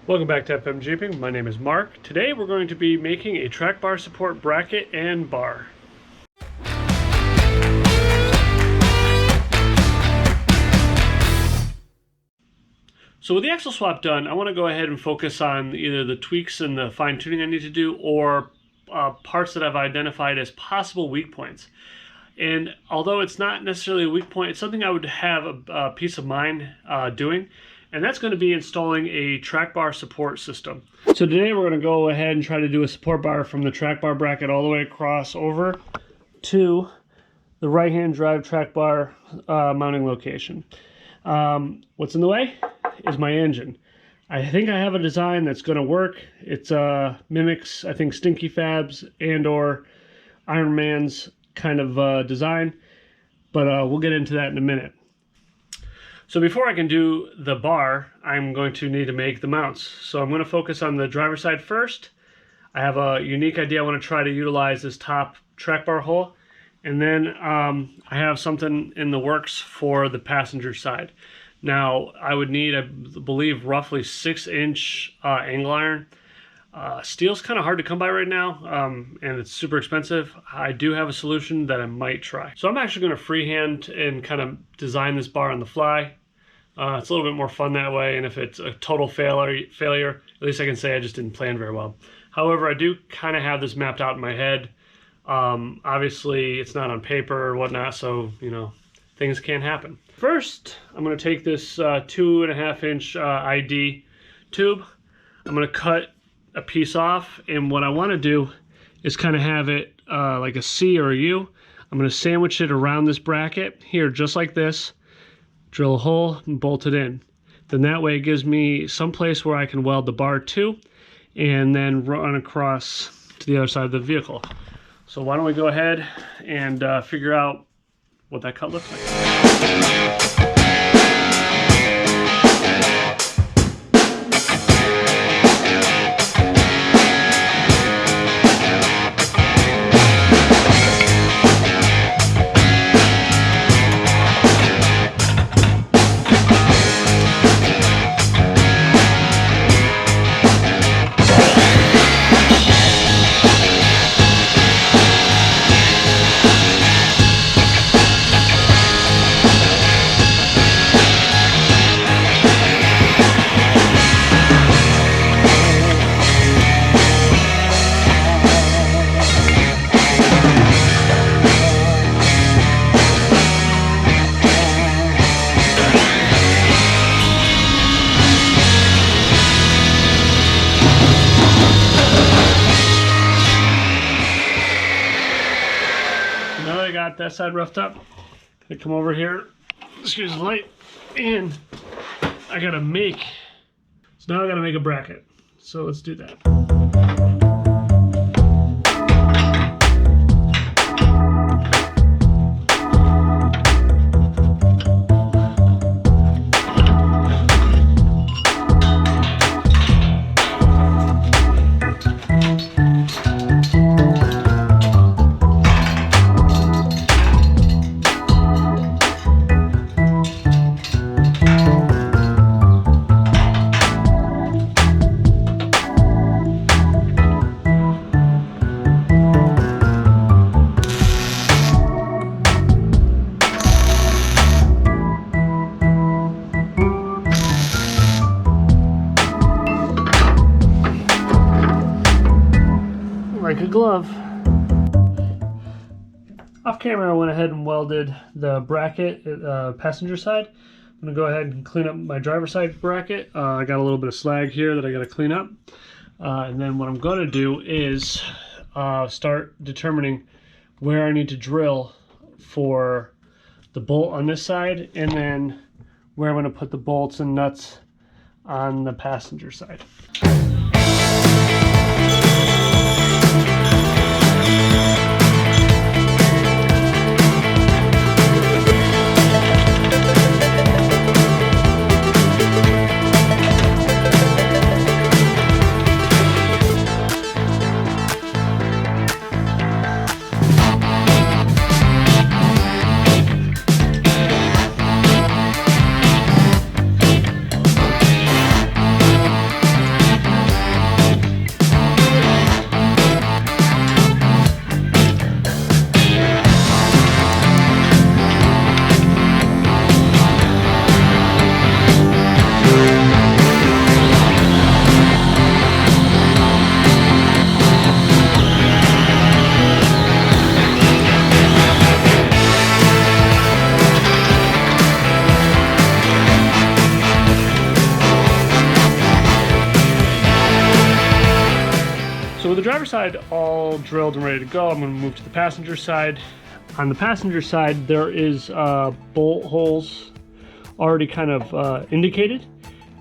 Welcome back to FM Jeeping. My name is Mark. Today we're going to be making a track bar support bracket and bar. So with the axle swap done, I want to go ahead and focus on either the tweaks and the fine tuning I need to do or parts that I've identified as possible weak points. And although it's not necessarily a weak point, it's something I would have a peace of mind doing. And that's going to be installing a track bar support system. So today we're going to go ahead and try to do a support bar from the track bar bracket all the way across over to the right-hand drive track bar mounting location. What's in the way is my engine. I think I have a design that's going to work. It mimics, I think, Stinky Fab's and or Iron Man's kind of design, but we'll get into that in a minute. So before I can do the bar, I'm going to need to make the mounts. So I'm going to focus on the driver's side first. I have a unique idea. I want to try to utilize this top track bar hole. And then I have something in the works for the passenger side. Now I would need, I believe, roughly 6-inch angle iron. Steel's kind of hard to come by right now, and it's super expensive. I do have a solution that I might try. So I'm actually going to freehand and kind of design this bar on the fly. It's a little bit more fun that way, and if it's a total failure, at least I can say I just didn't plan very well. However, I do kind of have this mapped out in my head. Obviously, it's not on paper or whatnot, so, you know, things can happen. First, I'm going to take this 2.5-inch ID tube. I'm going to cut a piece off, and what I want to do is kind of have it like a C or a U. I'm going to sandwich it around this bracket here, just like this, drill a hole and bolt it in. Then that way it gives me some place where I can weld the bar to and then run across to the other side of the vehicle. So why don't we go ahead and figure out what that cut looks like. Got that side roughed up. I come over here, excuse the light, and I gotta make, so now I gotta make a bracket. So let's do that. Like a glove. Off camera, I went ahead and welded the bracket passenger side. I'm gonna go ahead and clean up my driver's side bracket. I got a little bit of slag here that I gotta clean up. And then what I'm gonna do is start determining where I need to drill for the bolt on this side, and then where I'm gonna put the bolts and nuts on the passenger side. with the driver's side all drilled and ready to go, I'm going to move to the passenger side. On the passenger side, there is bolt holes already kind of indicated,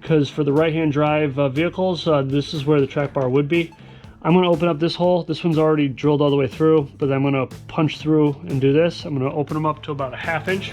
because for the right-hand drive vehicles, this is where the track bar would be. I'm going to open up this hole. This one's already drilled all the way through, but I'm going to punch through and do this. I'm going to open them up to about a 1/2 inch.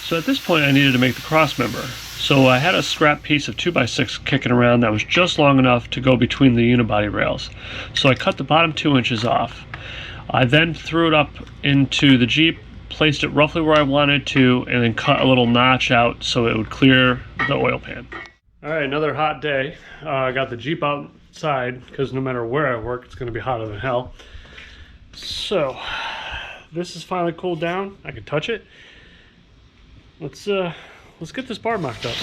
So at this point I needed to make the cross member. So I had a scrap piece of 2x6 kicking around that was just long enough to go between the unibody rails. So I cut the bottom 2 inches off. I then threw it up into the Jeep, placed it roughly where I wanted to, and then cut a little notch out so it would clear the oil pan. Alright, another hot day. I got the Jeep outside because no matter where I work it's going to be hotter than hell. So this is finally cooled down. I can touch it. Let's get this bar mocked up.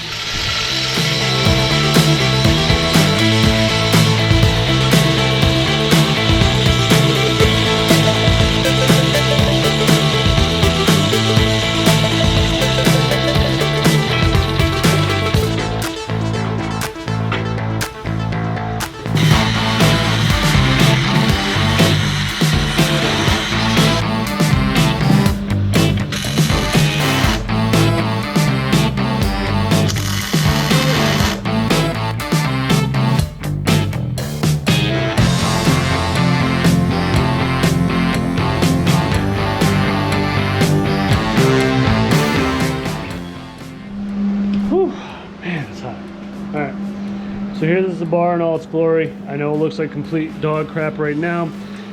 So here's the bar in all its glory. I know it looks like complete dog crap right now.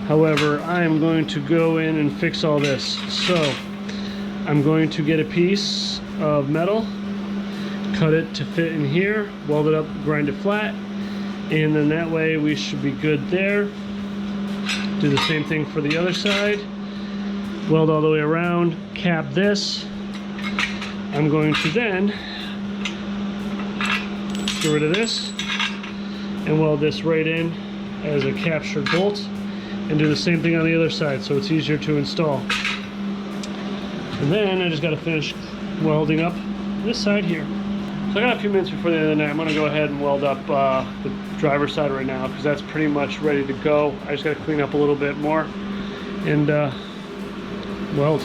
However, I am going to go in and fix all this. So I'm going to get a piece of metal, cut it to fit in here, weld it up, grind it flat, and then that way we should be good there. Do the same thing for the other side. Weld all the way around, cap this. I'm going to then get rid of this and weld this right in as a captured bolt, and do the same thing on the other side so it's easier to install. And then I just got to finish welding up this side here. So I got a few minutes before the end of the night. I'm going to go ahead and weld up the driver's side right now because that's pretty much ready to go. I just got to clean up a little bit more and weld.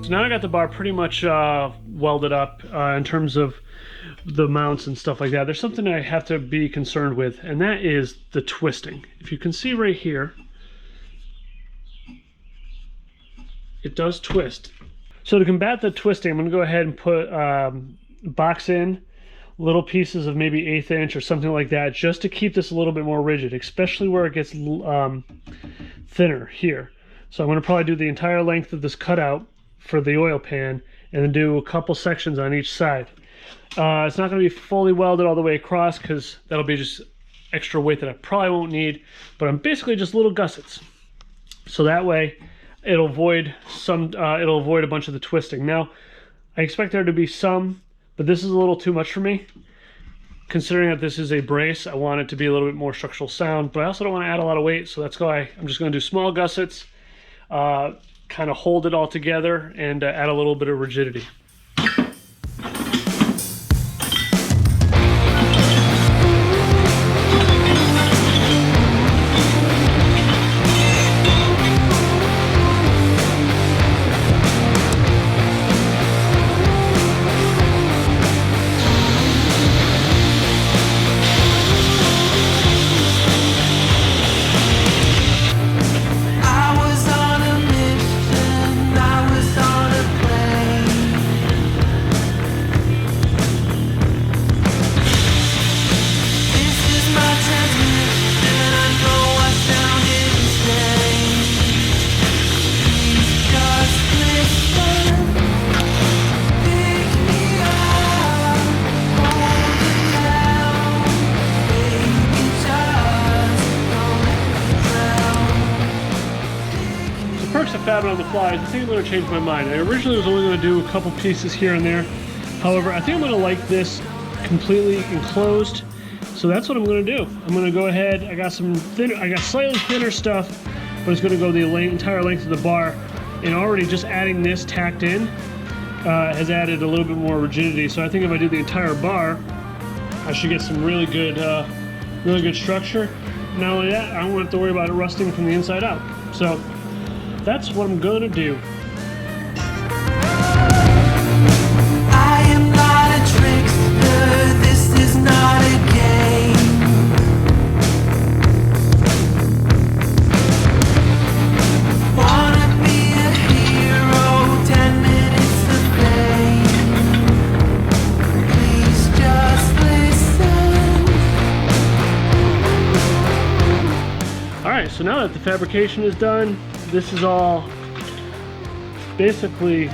Now I got the bar pretty much welded up in terms of the mounts and stuff like that. There's something I have to be concerned with, and that is the twisting. If you can see right here, it does twist. So to combat the twisting, I'm going to go ahead and put box in little pieces of maybe 1/8 inch or something like that, just to keep this a little bit more rigid, especially where it gets thinner here. So I'm going to probably do the entire length of this cutout for the oil pan, and then do a couple sections on each side. It's not going to be fully welded all the way across because that'll be just extra weight that I probably won't need, but I'm basically just little gussets. So that way it'll avoid a bunch of the twisting. Now, I expect there to be some, but this is a little too much for me. Considering that this is a brace, I want it to be a little bit more structural sound, but I also don't want to add a lot of weight, so that's why I'm just going to do small gussets, kind of hold it all together, and add a little bit of rigidity. on the fly is I think I'm going to change my mind. I originally was only going to do a couple pieces here and there. However, I think I'm going to like this completely enclosed. So that's what I'm going to do. I'm going to go ahead. I got slightly thinner stuff, but it's going to go the entire length of the bar. And already just adding this tacked in has added a little bit more rigidity. So I think if I do the entire bar, I should get some really good structure. Not only that, I don't have to worry about it rusting from the inside out. So that's what I'm going to do. I am not a trickster, this is not a game. Wanna be a hero, 10 minutes of fame. Please just listen. Alright, so now that the fabrication is done, this is all basically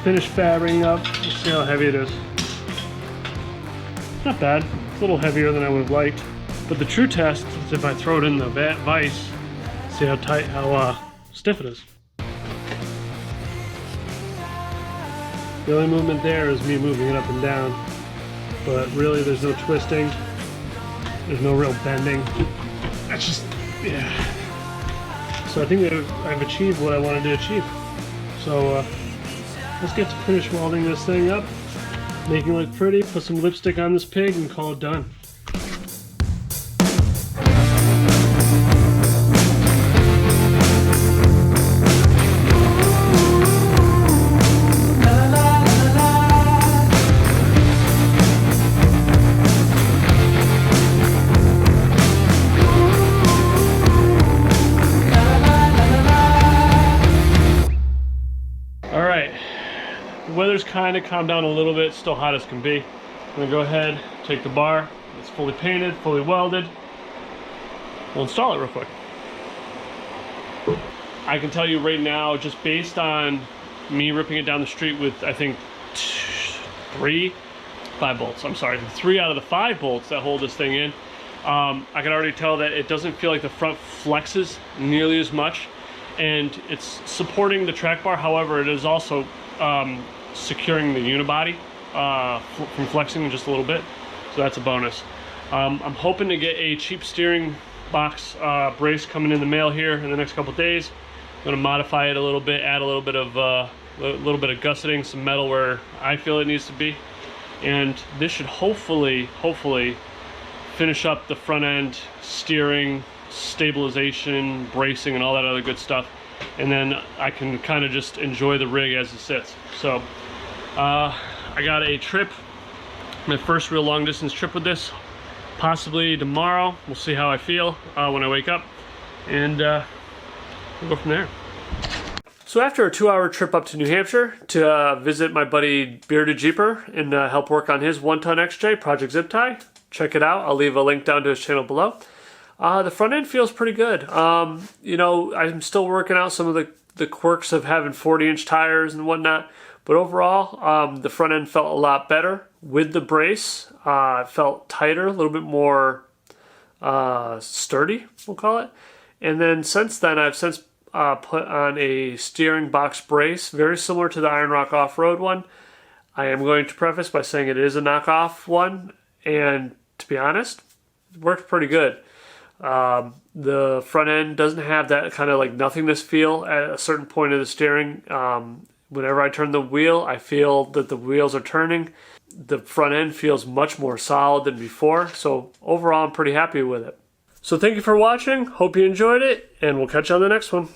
finished fabricating up. Let's see how heavy it is. Not bad. It's a little heavier than I would have liked. But the true test is if I throw it in the vise, see how tight, how stiff it is. The only movement there is me moving it up and down. But really there's no twisting. There's no real bending. That's just, yeah. So I think I've achieved what I wanted to achieve. So let's get to finish welding this thing up, making it look pretty, put some lipstick on this pig, and call it done. The weather's kind of calmed down a little bit, still hot as can be. I'm gonna go ahead, take the bar, it's fully painted, fully welded. We'll install it real quick. I can tell you right now, just based on me ripping it down the street with, I think, 3 out of the 5 bolts that hold this thing in, I can already tell that it doesn't feel like the front flexes nearly as much. And it's supporting the track bar, however, it is also securing the unibody from flexing just a little bit, so that's a bonus. I'm hoping to get a cheap steering box brace coming in the mail here in the next couple days. I'm going to modify it a little bit, add a little bit of gusseting, some metal where I feel it needs to be, and this should hopefully finish up the front end steering, stabilization, bracing, and all that other good stuff. And then I can kind of just enjoy the rig as it sits. So I got a trip, my first real long distance trip with this, possibly tomorrow. We'll see how I feel when I wake up, and we'll go from there. So after a 2-hour trip up to New Hampshire to visit my buddy Bearded Jeeper and help work on his 1-ton XJ Project Ziptie, check it out. I'll leave a link down to his channel below. The front end feels pretty good. You know, I'm still working out some of the quirks of having 40-inch tires and whatnot, but overall, the front end felt a lot better with the brace. It felt tighter, a little bit more sturdy, we'll call it. And then since then, I've since put on a steering box brace, very similar to the Iron Rock Off-Road one. I am going to preface by saying it is a knockoff one, and to be honest, it worked pretty good. The front end doesn't have that kind of like nothingness feel at a certain point of the steering. Whenever I turn the wheel, I feel that the wheels are turning. The front end feels much more solid than before. So overall, I'm pretty happy with it. So thank you for watching. Hope you enjoyed it, and we'll catch you on the next one.